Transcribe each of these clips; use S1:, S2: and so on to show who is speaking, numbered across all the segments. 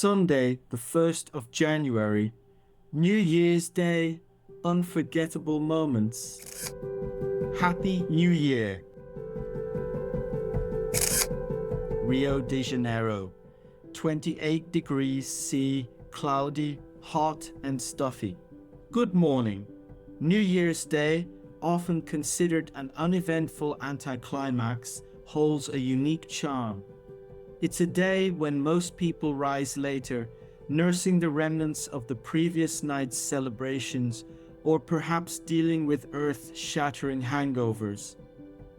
S1: Sunday, the 1st of January, New Year's Day, unforgettable moments. Happy New Year. Rio de Janeiro, 28 degrees C, cloudy, hot and stuffy. Good morning. New Year's Day, often considered an uneventful anticlimax, holds a unique charm. It's a day when most people rise later, nursing the remnants of the previous night's celebrations, or perhaps dealing with earth-shattering hangovers.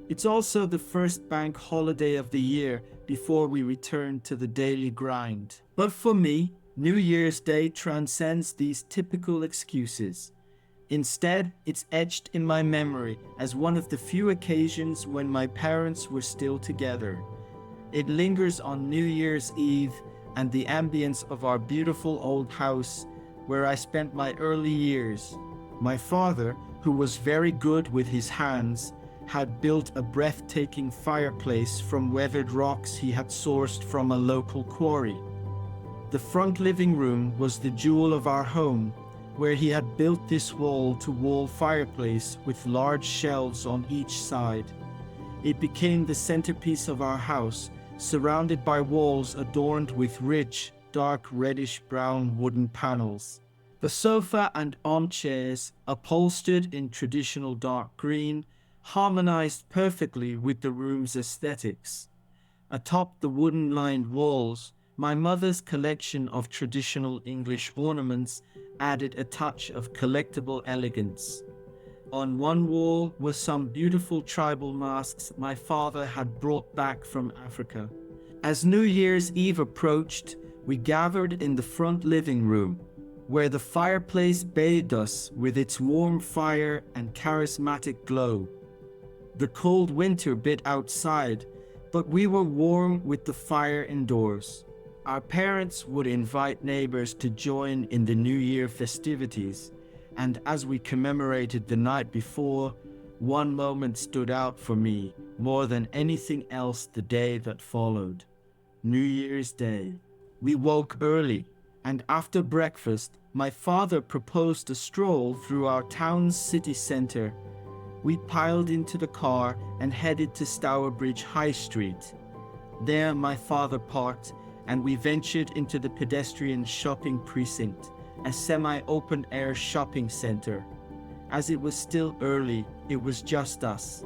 S1: It's also the first bank holiday of the year before we return to the daily grind. But for me, New Year's Day transcends these typical excuses. Instead, it's etched in my memory as one of the few occasions when my parents were still together. It lingers on New Year's Eve and the ambience of our beautiful old house where I spent my early years. My father, who was very good with his hands, had built a breathtaking fireplace from weathered rocks he had sourced from a local quarry. The front living room was the jewel of our home, where he had built this wall-to-wall fireplace with large shelves on each side. It became the centerpiece of our house, surrounded by walls adorned with rich, dark reddish-brown wooden panels. The sofa and armchairs, upholstered in traditional dark green, harmonized perfectly with the room's aesthetics. Atop the wooden-lined walls, my mother's collection of traditional English ornaments added a touch of collectible elegance. On one wall were some beautiful tribal masks my father had brought back from Africa. As New Year's Eve approached, we gathered in the front living room, where the fireplace bathed us with its warm fire and charismatic glow. The cold winter bit outside, but we were warm with the fire indoors. Our parents would invite neighbors to join in the New Year festivities, and as we commemorated the night before, one moment stood out for me more than anything else the day that followed. New Year's Day. We woke early, and after breakfast, my father proposed a stroll through our town's city center. We piled into the car and headed to Stourbridge High Street. There my father parked, and we ventured into the pedestrian shopping precinct, a semi-open-air shopping center. As it was still early, it was just us.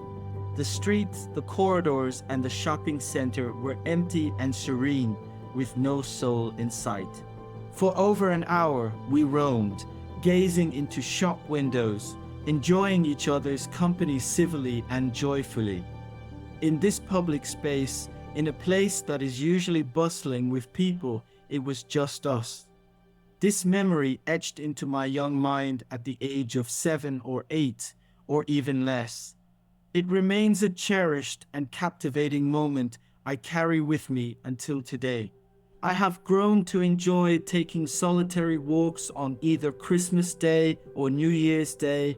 S1: The streets, the corridors, and the shopping center were empty and serene, with no soul in sight. For over an hour, we roamed, gazing into shop windows, enjoying each other's company civilly and joyfully. In this public space, in a place that is usually bustling with people, it was just us. This memory etched into my young mind at the age of 7 or 8, or even less. It remains a cherished and captivating moment I carry with me until today. I have grown to enjoy taking solitary walks on either Christmas Day or New Year's Day,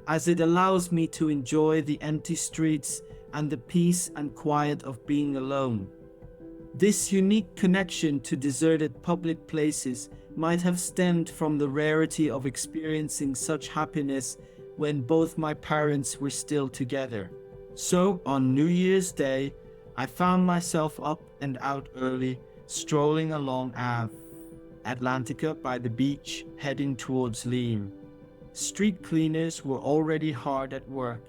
S1: as it allows me to enjoy the empty streets and the peace and quiet of being alone. This unique connection to deserted public places might have stemmed from the rarity of experiencing such happiness when both my parents were still together. So, on New Year's Day, I found myself up and out early, strolling along Ave Atlantica by the beach, heading towards Leam. Street cleaners were already hard at work,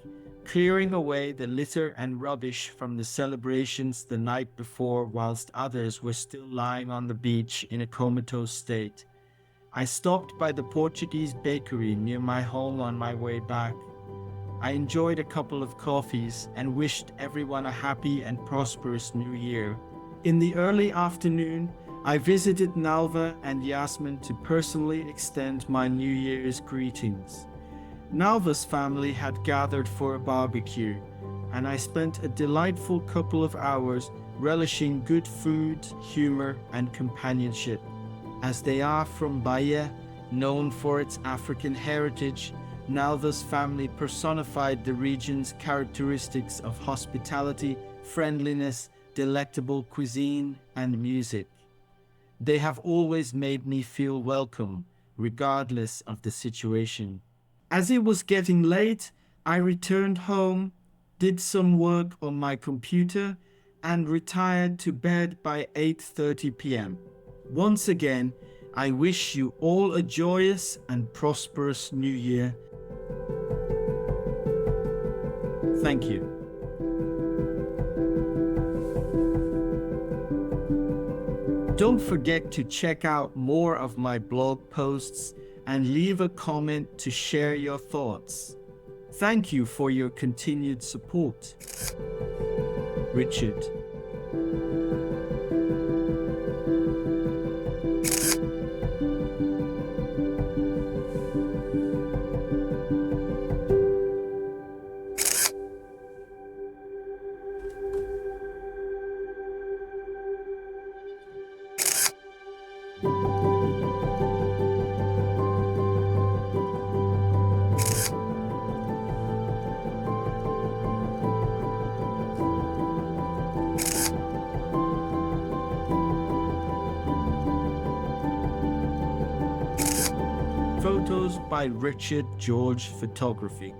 S1: clearing away the litter and rubbish from the celebrations the night before, whilst others were still lying on the beach in a comatose state. I stopped by the Portuguese bakery near my home on my way back. I enjoyed a couple of coffees and wished everyone a happy and prosperous new year. In the early afternoon, I visited Nalva and Yasmin to personally extend my New Year's greetings. Nalva's family had gathered for a barbecue, and I spent a delightful couple of hours relishing good food, humor, and companionship. As they are from Bahia, known for its African heritage, Nalva's family personified the region's characteristics of hospitality, friendliness, delectable cuisine, and music. They have always made me feel welcome, regardless of the situation. As it was getting late, I returned home, did some work on my computer, and retired to bed by 8:30 p.m. Once again, I wish you all a joyous and prosperous new year. Thank you. Don't forget to check out more of my blog posts and leave a comment to share your thoughts. Thank you for your continued support. Richard. Photos by Richard George Photography.